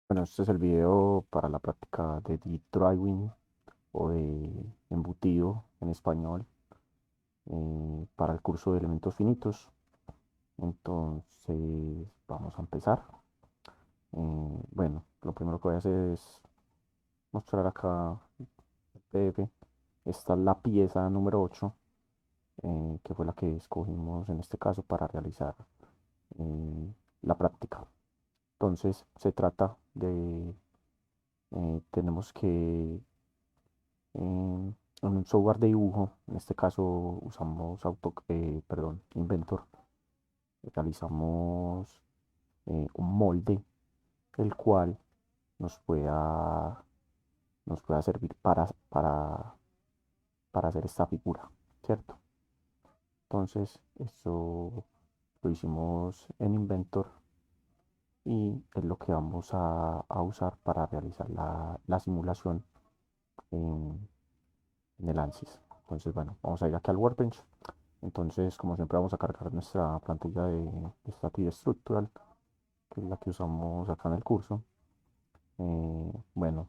Bueno, este es el video para la práctica de deep driving o de embutido en español para el curso de elementos finitos. Entonces, vamos a empezar. Bueno, lo primero que voy a hacer es mostrar acá el PDF. Esta es la pieza número 8, que fue la que escogimos en este caso para realizar la práctica. Entonces, se trata de, tenemos que en un software de dibujo, en este caso usamos Inventor, realizamos un molde el cual nos pueda, nos pueda servir para hacer esta figura, ¿cierto? Entonces, esto lo hicimos en Inventor y es lo que vamos a usar para realizar la simulación en, en el ANSYS. Entonces, bueno, vamos a ir aquí al Workbench. Entonces, como siempre, vamos a cargar nuestra plantilla de Static Structural, que es la que usamos acá en el curso. Bueno,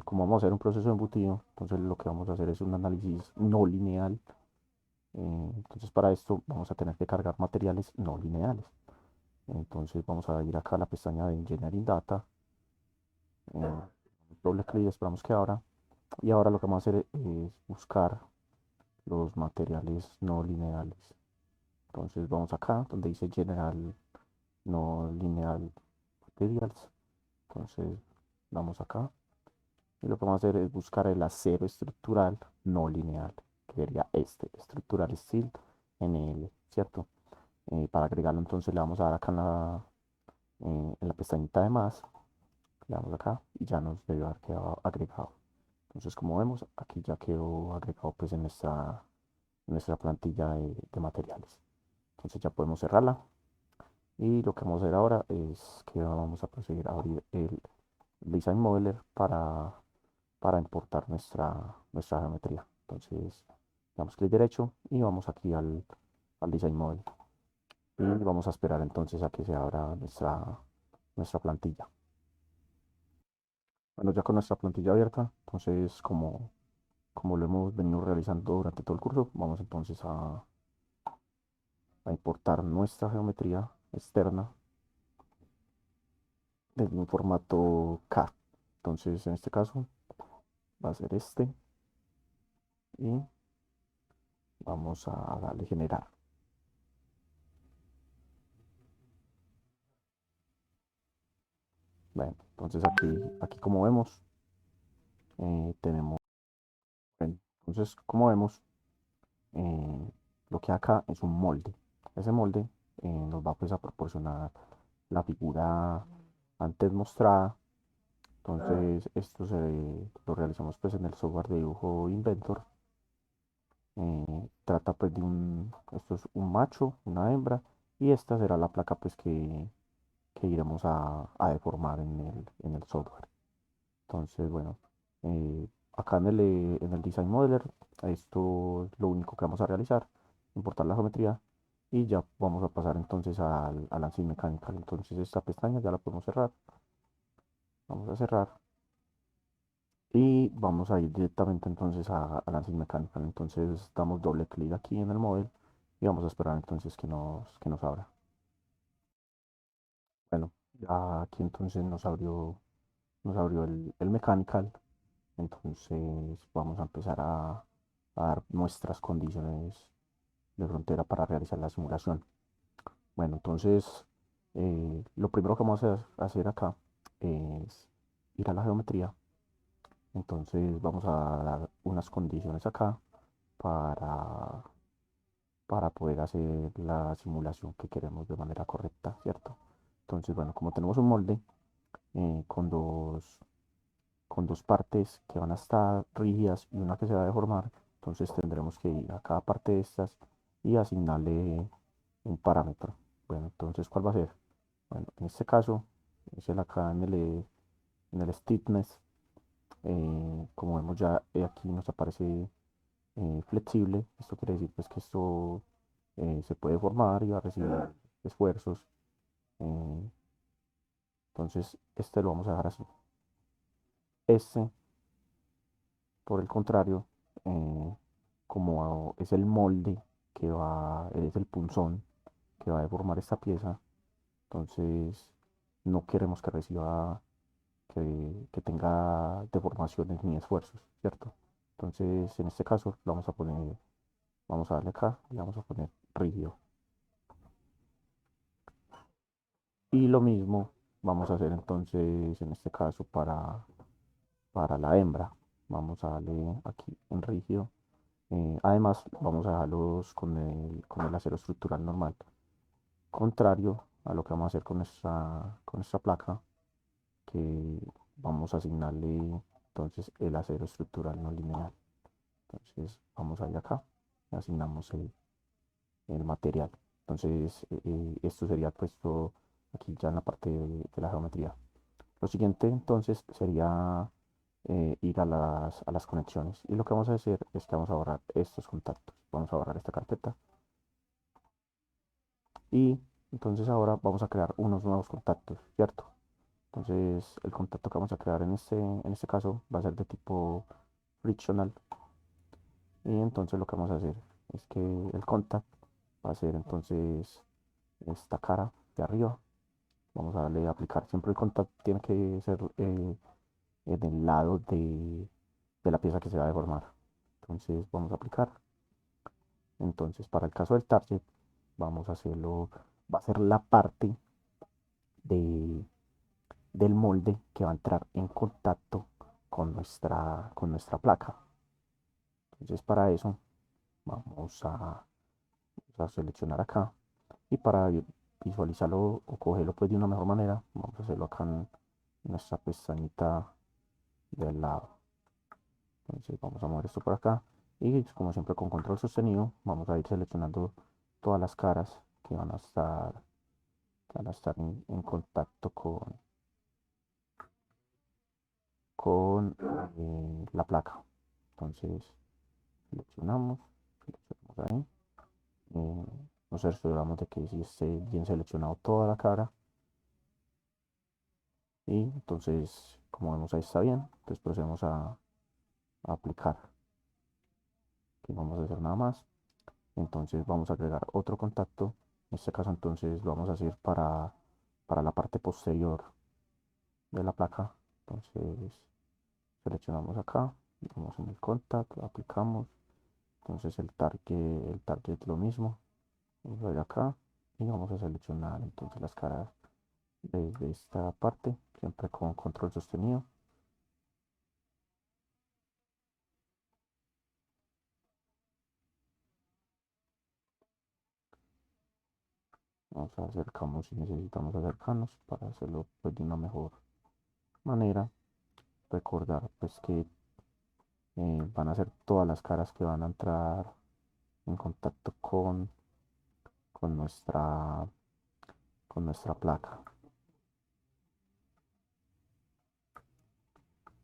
como vamos a hacer un proceso de embutido, entonces lo que vamos a hacer es un análisis no lineal. Entonces, para esto vamos a tener que cargar materiales no lineales. Entonces, vamos a ir acá a la pestaña de Engineering Data, eh, doble clic, esperamos que abra. Y ahora lo que vamos a hacer es buscar los materiales no lineales. Entonces vamos acá donde dice General No Lineal Materials. Entonces vamos acá y lo que vamos a hacer es buscar el acero estructural no lineal, que sería este, estructural steel NL, ¿cierto? Para agregarlo entonces le vamos a dar acá en la pestañita de más, le damos acá y ya nos debe haber quedado agregado. Entonces como vemos aquí ya quedó agregado pues en nuestra plantilla de materiales. Entonces ya podemos cerrarla. Y lo que vamos a hacer ahora es que vamos a proceder a abrir el Design Modeler para importar nuestra geometría. Entonces, damos clic derecho y vamos aquí al Design Model. Y vamos a esperar entonces a que se abra nuestra plantilla. Bueno, ya con nuestra plantilla abierta, entonces como lo hemos venido realizando durante todo el curso, vamos entonces a importar nuestra geometría externa desde un formato K. Entonces, en este caso, va a ser este y vamos a darle generar. Bueno, entonces aquí como vemos, tenemos, bueno, entonces como vemos, lo que acá es un molde. Ese molde nos va pues a proporcionar la figura antes mostrada. Entonces esto lo realizamos pues en el software de dibujo Inventor. Trata pues esto es un macho, una hembra, y esta será la placa pues que iremos a deformar en el software. Entonces, bueno, acá en el Design Modeler, esto es lo único que vamos a realizar, importar la geometría y ya vamos a pasar entonces al ANSYS Mechanical. Entonces esta pestaña ya la podemos cerrar, vamos a cerrar y vamos a ir directamente entonces al ANSYS Mechanical. Entonces damos doble clic aquí en el model y vamos a esperar entonces que nos abra. Bueno, ya aquí entonces nos abrió el Mechanical. Entonces vamos a empezar a dar nuestras condiciones de frontera para realizar la simulación. Bueno, entonces lo primero que vamos a hacer acá es ir a la geometría. Entonces vamos a dar unas condiciones acá para, para poder hacer la simulación que queremos de manera correcta, ¿cierto? Entonces, bueno, como tenemos un molde con dos partes que van a estar rígidas y una que se va a deformar, entonces tendremos que ir a cada parte de estas y asignarle un parámetro. Bueno, entonces, ¿cuál va a ser? Bueno, en este caso, es el acá en el stiffness. Como vemos ya aquí nos aparece flexible. Esto quiere decir pues que esto se puede formar y va a recibir esfuerzos. eh, Entonces, este lo vamos a dejar así. Este, por el contrario, como es el molde que va, es el punzón que va a deformar esta pieza, entonces no queremos que reciba, que tenga deformaciones ni esfuerzos, ¿cierto? Entonces, en este caso, lo vamos a poner, vamos a darle acá y vamos a poner rígido. Y lo mismo vamos a hacer entonces en este caso para la hembra. Vamos a darle aquí en rígido. Además, vamos a dejarlos con el acero estructural normal. Contrario a lo que vamos a hacer con nuestra placa, que vamos a asignarle entonces el acero estructural no lineal. Entonces, vamos a ir acá y asignamos el material. Entonces, esto sería puesto aquí ya en la parte de la geometría. Lo siguiente entonces sería ir a las conexiones. Y lo que vamos a hacer es que vamos a borrar estos contactos. Vamos a borrar esta carpeta. Y entonces ahora vamos a crear unos nuevos contactos, ¿cierto? Entonces el contacto que vamos a crear en este caso va a ser de tipo frictional. Y entonces lo que vamos a hacer es que el contact va a ser entonces esta cara de arriba. Vamos a darle a aplicar. Siempre el contact tiene que ser en el lado de la pieza que se va a deformar. Entonces vamos a aplicar. Entonces para el caso del target vamos a hacerlo, va a ser la parte de, del molde que va a entrar en contacto con nuestra placa. Entonces para eso vamos a seleccionar acá y para visualizarlo o cogerlo pues de una mejor manera vamos a hacerlo acá en nuestra pestañita del lado. Entonces vamos a mover esto por acá y como siempre con control sostenido vamos a ir seleccionando todas las caras que van a estar en contacto con la placa. Entonces seleccionamos, seleccionamos ahí. Nos aseguramos de que sí esté bien seleccionado toda la cara y entonces como vemos ahí está bien. Entonces procedemos a aplicar. Aquí no vamos a hacer nada más. Entonces vamos a agregar otro contacto. En este caso entonces lo vamos a hacer para la parte posterior de la placa. Entonces seleccionamos acá, vamos en el contact, aplicamos. Entonces el target lo mismo. Vamos a ir acá y vamos a seleccionar entonces las caras desde esta parte, siempre con control sostenido. Nos acercamos si necesitamos acercarnos para hacerlo pues, de una mejor manera. Recordar pues que van a ser todas las caras que van a entrar en contacto con con nuestra placa.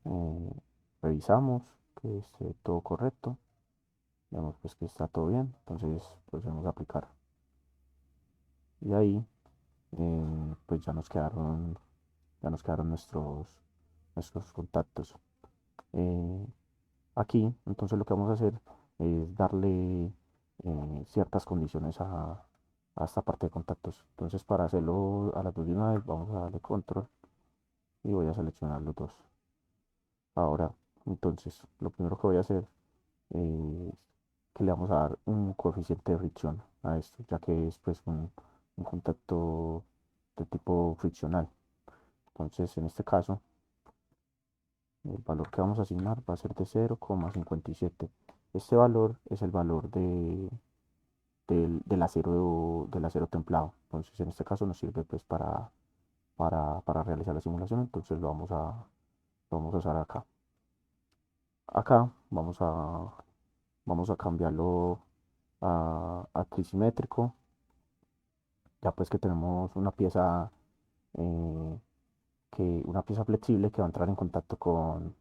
Eh, Revisamos que esté todo correcto. Vemos pues que está todo bien. Entonces procedemos a aplicar. Y ahí pues ya nos quedaron nuestros contactos. Eh, Aquí entonces lo que vamos a hacer es darle ciertas condiciones a esta parte de contactos. Entonces para hacerlo a las dos de una vez vamos a darle control y voy a seleccionar los dos. Ahora, entonces, lo primero que voy a hacer es que le vamos a dar un coeficiente de fricción a esto, ya que es pues un contacto de tipo friccional. Entonces, en este caso, el valor que vamos a asignar va a ser de 0,57. Este valor es el valor del acero templado. Entonces, en este caso nos sirve pues para realizar la simulación. Entonces, lo vamos a usar acá. Acá vamos a cambiarlo a trisimétrico, ya pues que tenemos eh, una pieza flexible que va a entrar en contacto con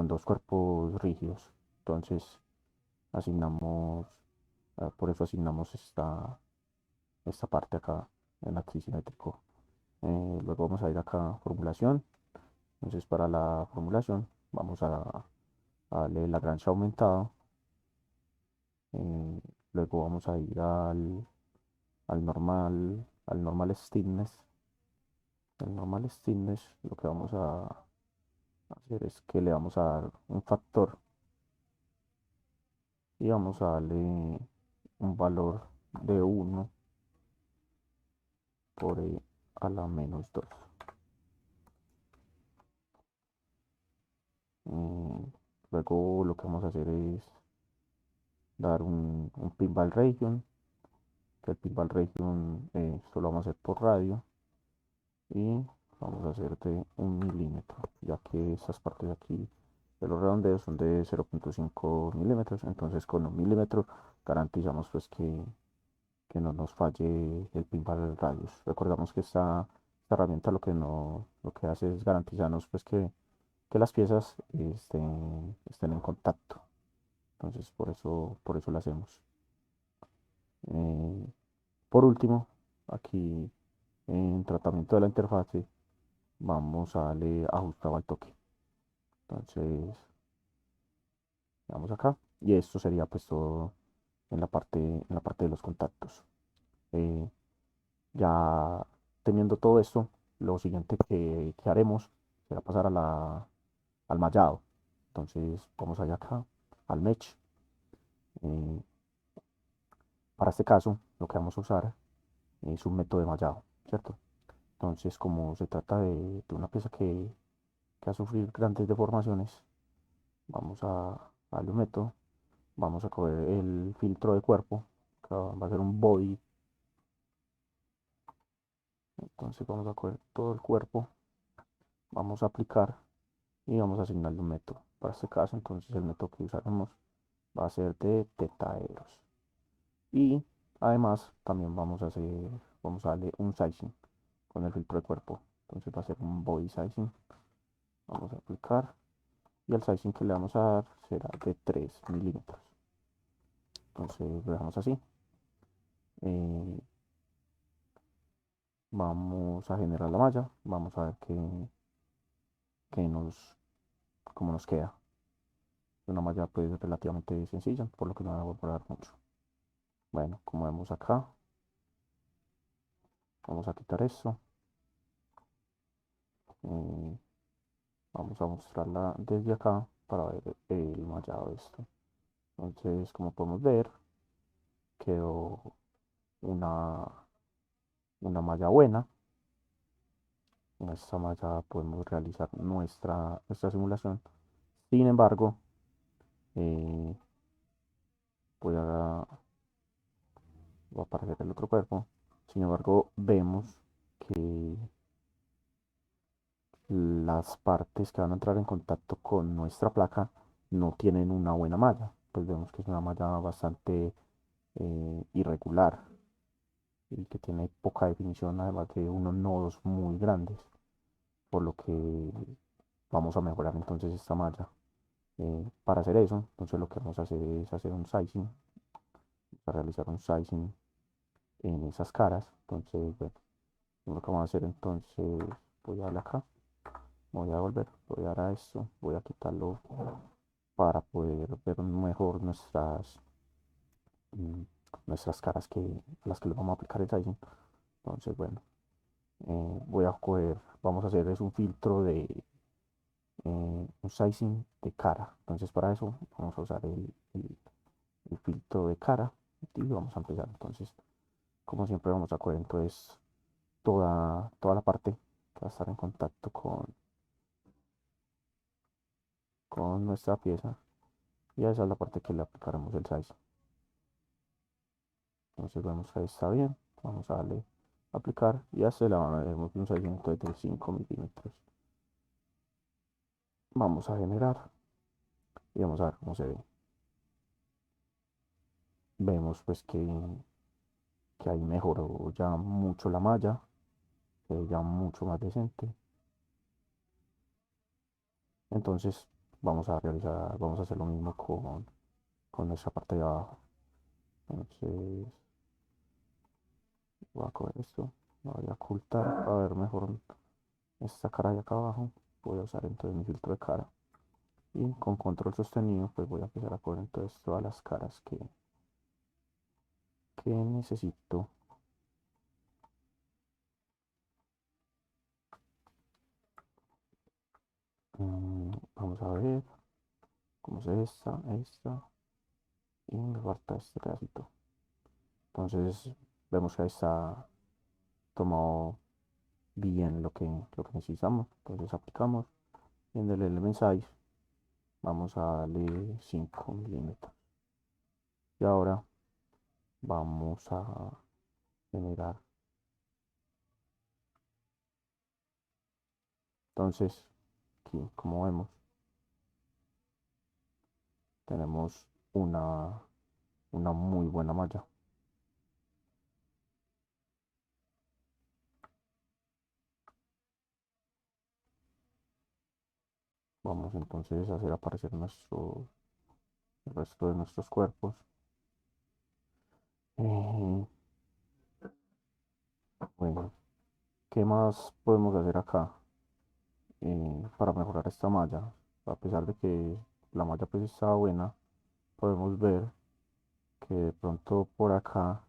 dos cuerpos rígidos. Entonces asignamos, por eso asignamos esta parte acá en la trisimétrico. luego vamos a ir acá a formulación. Entonces para la formulación vamos a darle Lagrange aumentado. eh, Luego vamos a ir al normal stiffness. El normal stiffness lo que vamos a hacer es que le vamos a dar un factor y vamos a darle un valor de 1 por e a la menos 2. Luego lo que vamos a hacer es dar un pinball region, que el pinball region solo vamos a hacer por radio y vamos a hacer de 1 milímetro, ya que estas partes de aquí de los redondeos son de 0,5 milímetros, entonces con 1 milímetro garantizamos pues que no nos falle el pinball radius. Recordamos que esta herramienta lo que hace es garantizarnos pues que las piezas estén en contacto. Entonces por eso lo hacemos. Eh, por último, aquí en tratamiento de la interfase vamos a darle ajustado al toque. Entonces, vamos acá y esto sería pues todo en la parte de los contactos. Eh, ya teniendo todo esto, lo siguiente que haremos será pasar al mallado. Entonces, vamos allá acá al mesh. Eh, para este caso, lo que vamos a usar es un método de mallado, ¿cierto? Entonces, como se trata de una pieza que va a sufrir grandes deformaciones, vamos a darle un método, vamos a coger el filtro de cuerpo, que va a ser un body, entonces vamos a coger todo el cuerpo, vamos a aplicar y vamos a asignarle un método. Para este caso, entonces el método que usaremos va a ser de tetaedros. Y además también vamos a darle un sizing con el filtro de cuerpo. Entonces va a ser un body sizing. Vamos a aplicar y el sizing que le vamos a dar será de 3 milímetros. Entonces lo dejamos así. Eh, Vamos a generar la malla. Vamos a ver qué cómo nos queda. Una malla pues relativamente sencilla, por lo que no va a demorar mucho. Bueno, como vemos acá, vamos a quitar eso. eh, Vamos a mostrarla desde acá para ver el mallado de esto. Entonces, como podemos ver, quedó una, una malla buena. En esta malla podemos realizar nuestra simulación. Sin embargo, eh, voy a aparecer el otro cuerpo. Sin embargo, vemos que las partes que van a entrar en contacto con nuestra placa no tienen una buena malla. Pues vemos que es una malla bastante irregular y que tiene poca definición, además de unos nodos muy grandes, por lo que vamos a mejorar entonces esta malla. Para hacer eso, entonces lo que vamos a hacer es hacer un sizing, para realizar un sizing en esas caras. Entonces, bueno, lo que vamos a hacer entonces, voy a darle acá, voy a volver, voy a dar a esto, voy a quitarlo para poder ver mejor mm, nuestras caras a las que le vamos a aplicar el sizing. Entonces, bueno, voy a coger, vamos a hacer es un filtro un sizing de cara. Entonces, para eso vamos a usar el filtro de cara y vamos a empezar. Entonces, como siempre, vamos a coger entonces toda la parte que va a estar en contacto con nuestra pieza y esa es la parte que le aplicaremos el sizing. Entonces, vemos que ahí está bien. Vamos a darle aplicar y a la daremos un sizing entonces de 5 milímetros. Vamos a generar y vamos a ver cómo se ve. Vemos pues que ahí mejoró ya mucho la malla, ya mucho más decente. Entonces vamos a hacer lo mismo con nuestra parte de abajo. Entonces voy a coger esto, lo voy a ocultar para ver mejor esta cara de acá abajo, voy a usar entonces mi filtro de cara. Y con control sostenido, pues voy a empezar a poner entonces todas las caras que necesito. Vamos a ver cómo es esta, y me falta este pedacito. Entonces vemos que ahí está tomado bien lo que necesitamos. Entonces aplicamos y en el Element Size vamos a darle 5 milímetros. Y ahora vamos a generar. Entonces aquí, como vemos, tenemos una muy buena malla. Vamos entonces a hacer aparecer el resto de nuestros cuerpos. Eh, bueno, ¿qué más podemos hacer acá para mejorar esta malla? A pesar de que la malla pues está buena, podemos ver que de pronto por acá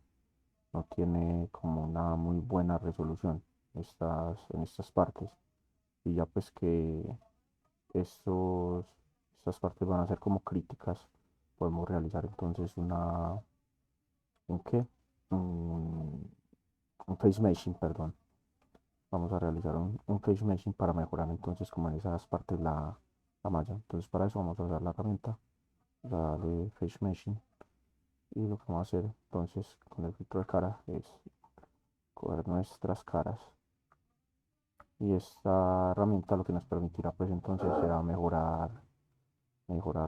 no tiene como una muy buena resolución en estas partes. Y ya pues que estos, estas partes van a ser como críticas, podemos realizar entonces ¿un qué? Un, un face meshing, perdón. Vamos a realizar un face meshing para mejorar entonces como en esas partes la malla. Entonces para eso vamos a usar la herramienta, darle face meshing, y lo que vamos a hacer entonces con el filtro de cara es coger nuestras caras, y esta herramienta lo que nos permitirá pues entonces será mejorar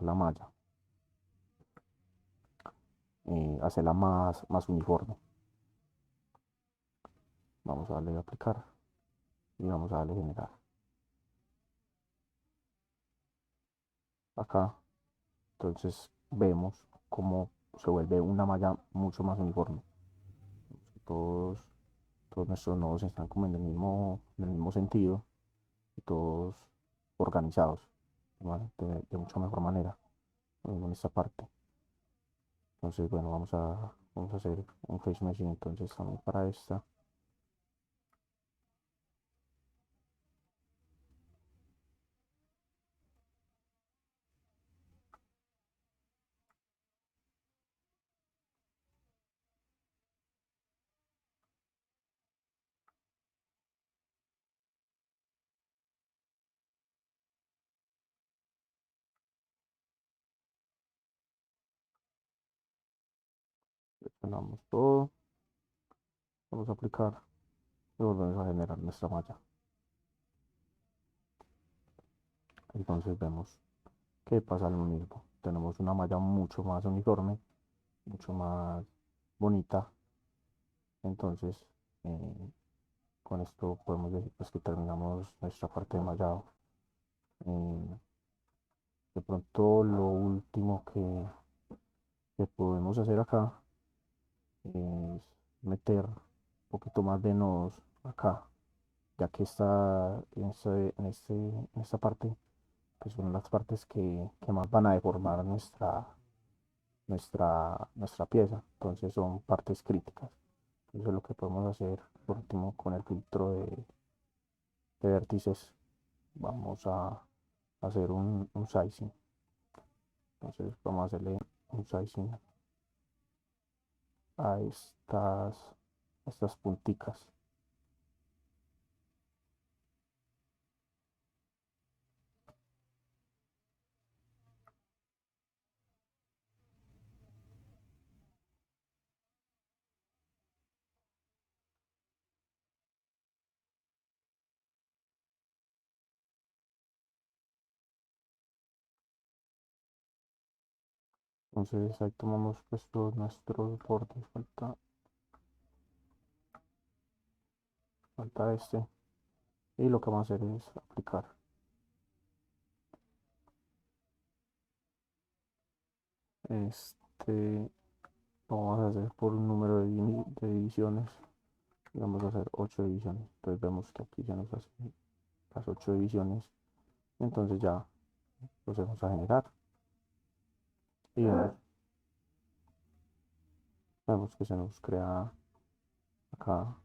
la malla, hacerla más uniforme. Vamos a darle a aplicar y vamos a darle generar. Acá entonces vemos cómo se vuelve una malla mucho más uniforme. Todos, todos nuestros nodos están como en el mismo sentido, y todos organizados, ¿vale? De mucha mejor manera en esta parte. Entonces, bueno, vamos a hacer un face meshing entonces también para esta. Seleccionamos todo, vamos a aplicar y volvemos a generar nuestra malla. Entonces vemos que pasa lo mismo. Tenemos una malla mucho más uniforme, mucho más bonita. Entonces, eh, con esto podemos decir pues que terminamos nuestra parte de mallado. Eh, de pronto lo último que podemos hacer acá es meter un poquito más de nodos acá, ya que está en esta parte, que son las partes que más van a deformar nuestra pieza. Entonces son partes críticas. Eso es lo que podemos hacer por último con el filtro de vértices. Vamos a hacer un sizing. Entonces vamos a hacerle un sizing a estas punticas. Entonces ahí tomamos pues todos nuestros bordes. Falta este. Y lo que vamos a hacer es aplicar. Este lo vamos a hacer por un número de divisiones. Y vamos a hacer 8 divisiones. Entonces vemos que aquí ya nos hace. las 8 divisiones. Entonces ya los vamos a generar y vemos que se nos crea acá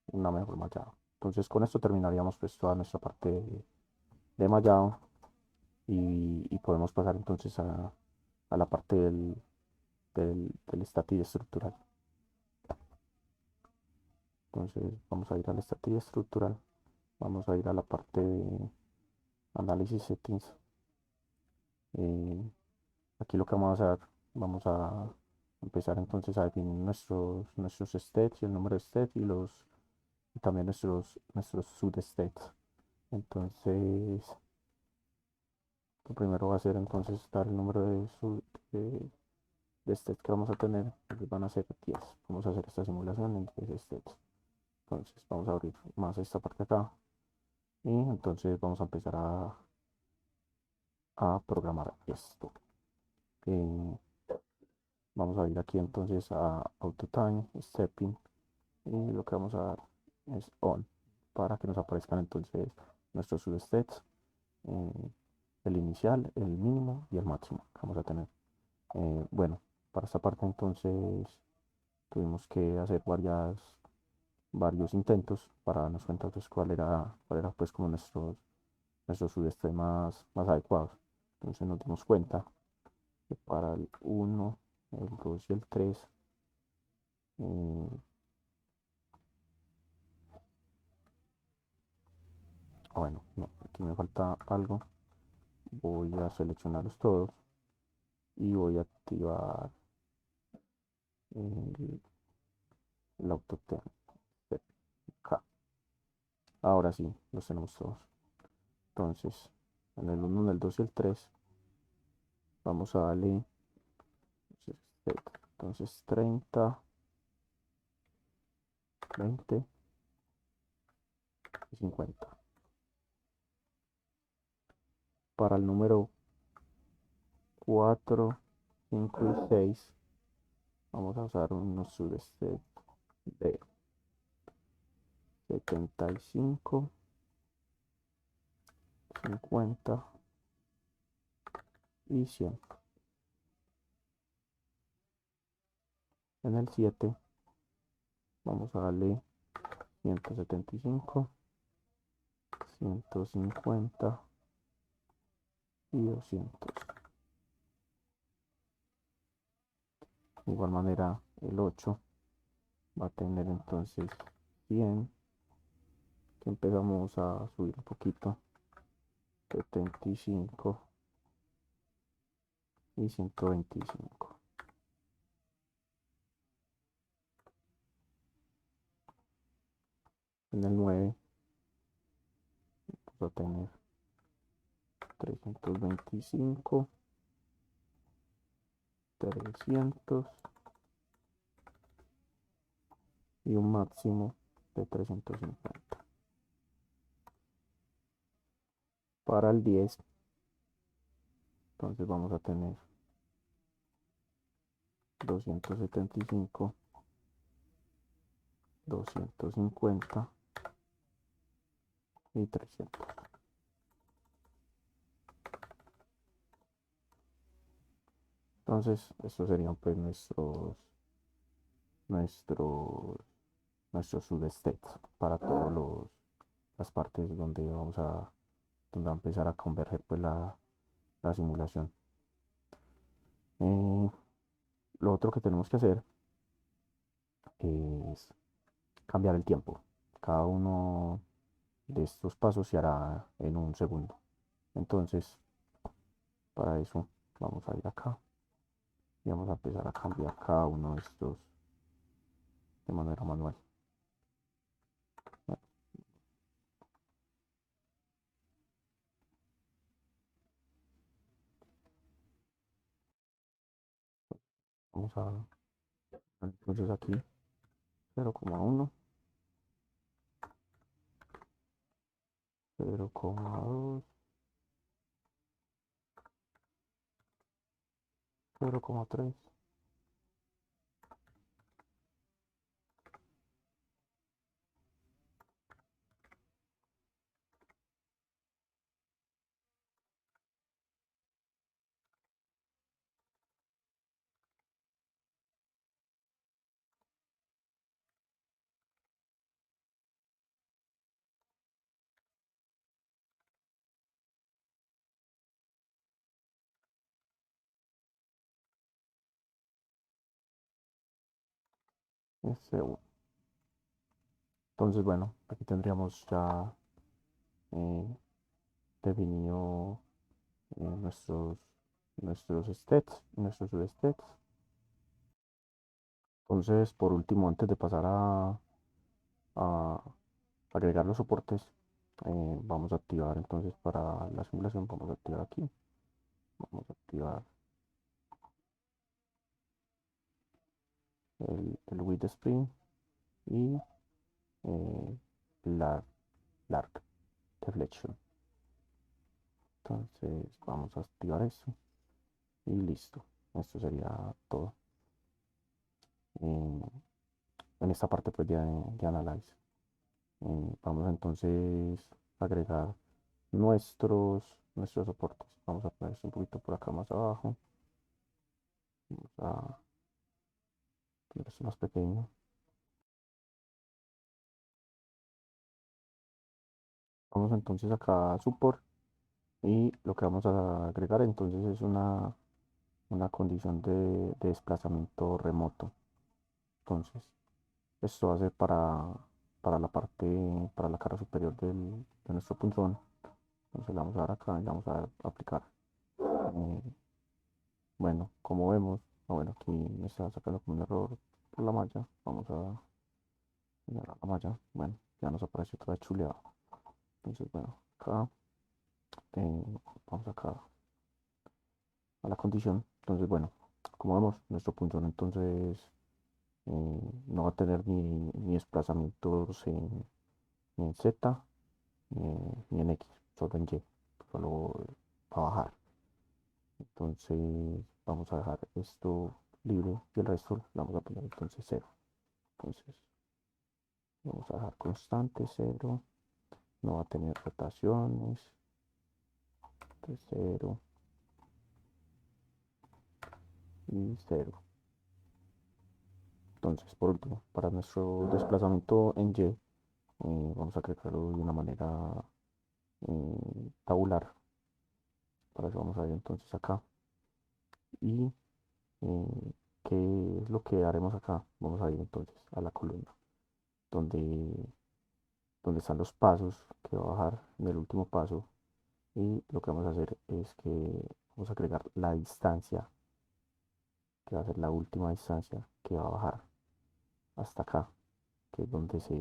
una mejor mallado. Entonces con esto terminaríamos pues toda nuestra parte de mallado y podemos pasar entonces a la parte del estatillo estructural. Entonces vamos a ir al estatillo estructural, vamos a ir a la parte de análisis settings. eh, Aquí lo que vamos a hacer, vamos a empezar entonces a definir nuestros states y el número de states y también nuestros substates. Entonces, lo primero va a ser entonces dar el número de states que vamos a tener. Entonces van a ser 10. Vamos a hacer esta simulación en 10 states. Entonces vamos a abrir más esta parte acá y entonces vamos a empezar a programar esto. Vamos a ir aquí entonces a auto time, stepping y lo que vamos a dar es on para que nos aparezcan entonces nuestros subsets, eh, el inicial, el mínimo y el máximo que vamos a tener. Bueno, para esta parte entonces tuvimos que hacer varios intentos para darnos cuenta pues cuál era pues como nuestros subsets más adecuados. Entonces nos dimos cuenta que para el 1, el 2 y el 3 bueno, no, aquí me falta algo. Voy a seleccionarlos todos y voy a activar el, el AutoTemp acá. Ahora sí, los tenemos todos. Entonces, en el 1, en el 2 y el 3 vamos a darle entonces 30, 20 y 50. Para el número 4, 5 y 6 vamos a usar unos subsets de 75, 50 y 100. En el 7 vamos a darle 175, 150 y 200. De igual manera, el 8 va a tener entonces 100, que empezamos a subir un poquito, 75 y 125. En el 9 va a tener 325, 300 y un máximo de 350. Para el 10, entonces vamos a tener 275, 250 y 300. Entonces, estos serían pues nuestros, nuestros substates para todas las partes donde va a empezar a converger pues la simulación. Eh, lo otro que tenemos que hacer es cambiar el tiempo. Cada uno de estos pasos se hará en un segundo. Entonces, para eso vamos a ir acá y vamos a empezar a cambiar cada uno de estos de manera manual. Vamos a entonces aquí 0,1, 0,2, 0,3, S1. Entonces, bueno, aquí tendríamos ya eh, definido nuestros, nuestros states, nuestros substates. Entonces, por último, antes de pasar a agregar los soportes, vamos a activar entonces para la simulación, vamos a activar aquí, vamos a activar el with spring y eh, la lark deflection. Entonces, vamos a activar eso y listo. Esto sería todo en, en esta parte pues de Analyze. Vamos entonces a agregar nuestros soportes. Vamos a poner esto un poquito por acá más abajo. Vamos a poner esto más pequeño. Vamos entonces acá a support y lo que vamos a agregar entonces es una condición de desplazamiento remoto. Entonces, esto va a ser para la parte, para la cara superior de nuestro punzón. Entonces le vamos a dar acá y le vamos a dar aplicar. Eh, bueno, como vemos, bueno, aquí me está sacando como un error por la malla. Vamos a señalar la malla. Bueno, ya nos apareció otra vez chuleado. Entonces, bueno, acá, vamos acá a la condición. Entonces, bueno, como vemos, nuestro punzón entonces no va a tener ni desplazamientos ni en Z ni en X, solo en Y, solo va a bajar. Entonces vamos a dejar esto libre y el resto le vamos a poner entonces cero. Entonces vamos a dejar constante cero, no va a tener rotaciones, entonces cero y cero. Entonces por último, para nuestro desplazamiento en Y, vamos a crearlo de una manera tabular. Para eso vamos a ir entonces acá y eh, ¿qué es lo que haremos acá? Vamos a ir entonces a la columna donde, donde están los pasos que va a bajar en el último paso y lo que vamos a hacer es que vamos a agregar la distancia que va a ser la última distancia que va a bajar hasta acá, que es donde se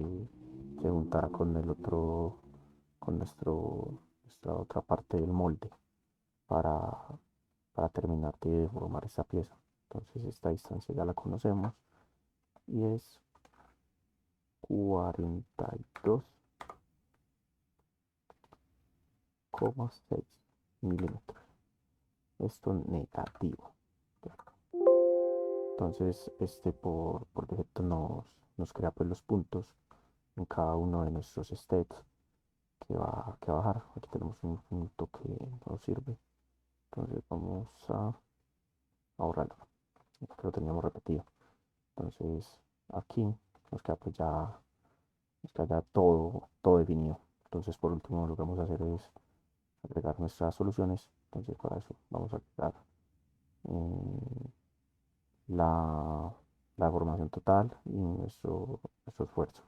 juntará con el otro, con nuestra otra parte del molde para, para terminar de formar esta pieza. Entonces esta distancia ya la conocemos y es 42,6 milímetros. Esto negativo. Entonces, por defecto nos crea pues los puntos en cada uno de nuestros steps que va a bajar. Aquí tenemos un punto que nos sirve. Entonces vamos a ahorrarlo. Que lo teníamos repetido. Entonces aquí nos queda pues ya, nos queda ya todo definido. Entonces por último lo que vamos a hacer es agregar nuestras soluciones. Entonces para eso vamos a agregar eh, la, la formación total y nuestro esfuerzo.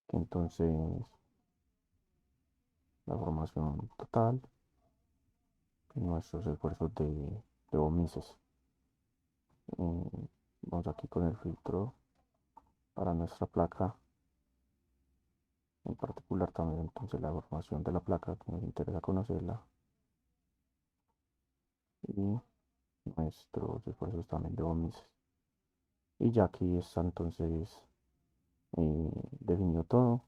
Entonces la formación total y nuestros esfuerzos de omises. Vamos aquí con el filtro para nuestra placa en particular también entonces la formación de la placa que nos interesa conocerla y nuestros esfuerzos también de omises. Y ya aquí está entonces definido todo,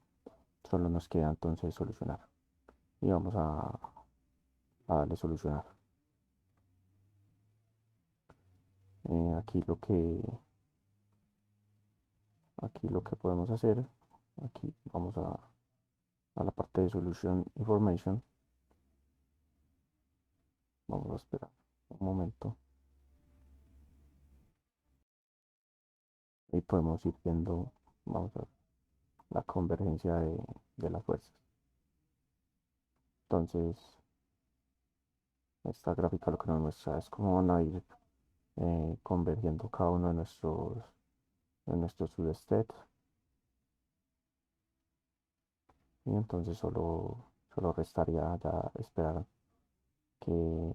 solo nos queda entonces solucionar y vamos a darle solucionar. Aquí lo que podemos hacer, aquí vamos a la parte de Solution Information. Vamos a esperar un momento y podemos ir viendo, vamos a ver, la convergencia de las fuerzas. Entonces, esta gráfica lo que nos muestra es cómo van a ir convergiendo cada uno de nuestros en nuestro sudestet. Y entonces solo restaría ya esperar que,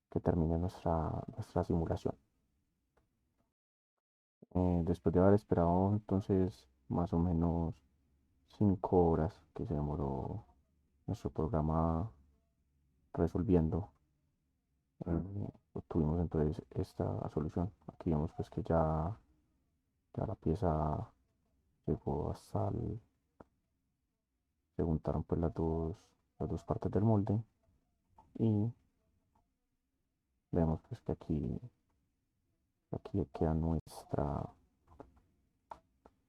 que termine nuestra simulación. Después de haber esperado entonces más o menos 5 horas que se demoró nuestro programa resolviendo, obtuvimos entonces esta solución. Aquí vemos pues que ya la pieza llegó hasta se juntaron pues las dos partes del molde y vemos pues que aquí queda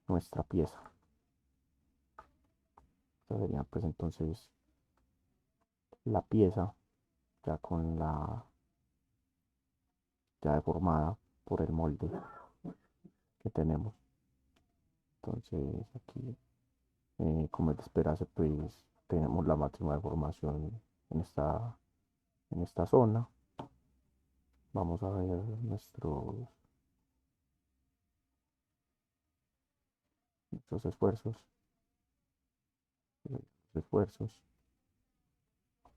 nuestra pieza. Esta sería pues entonces la pieza ya ya deformada por el molde que tenemos. Entonces aquí, como es de esperarse, pues tenemos la máxima deformación en esta zona. Vamos a ver nuestros esfuerzos.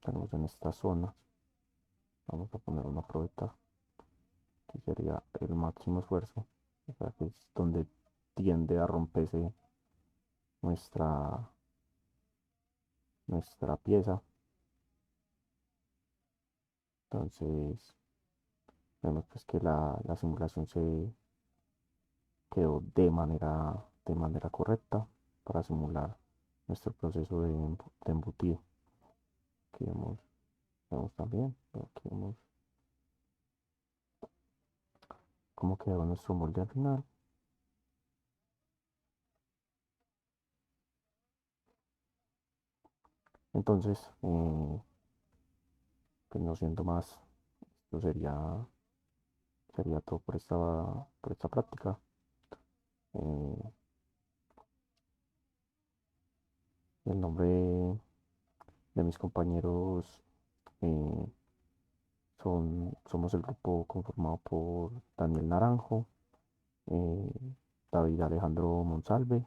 Tenemos en esta zona. Vamos a poner una probeta que sería el máximo esfuerzo. O sea, que es donde tiende a romperse nuestra, nuestra pieza. Entonces, vemos pues que la simulación se quedó de manera correcta para simular nuestro proceso de embutido. Aquí vemos también, aquí vemos cómo quedó nuestro molde al final. Entonces, pues no siendo más, esto sería todo por esta práctica. Eh, el nombre de mis compañeros, eh, somos el grupo conformado por Daniel Naranjo, eh, David Alejandro Monsalve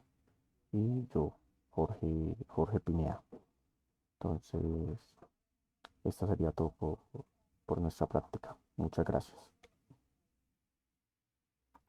y yo, Jorge Pineda. Entonces, esta sería todo por nuestra práctica. Muchas gracias.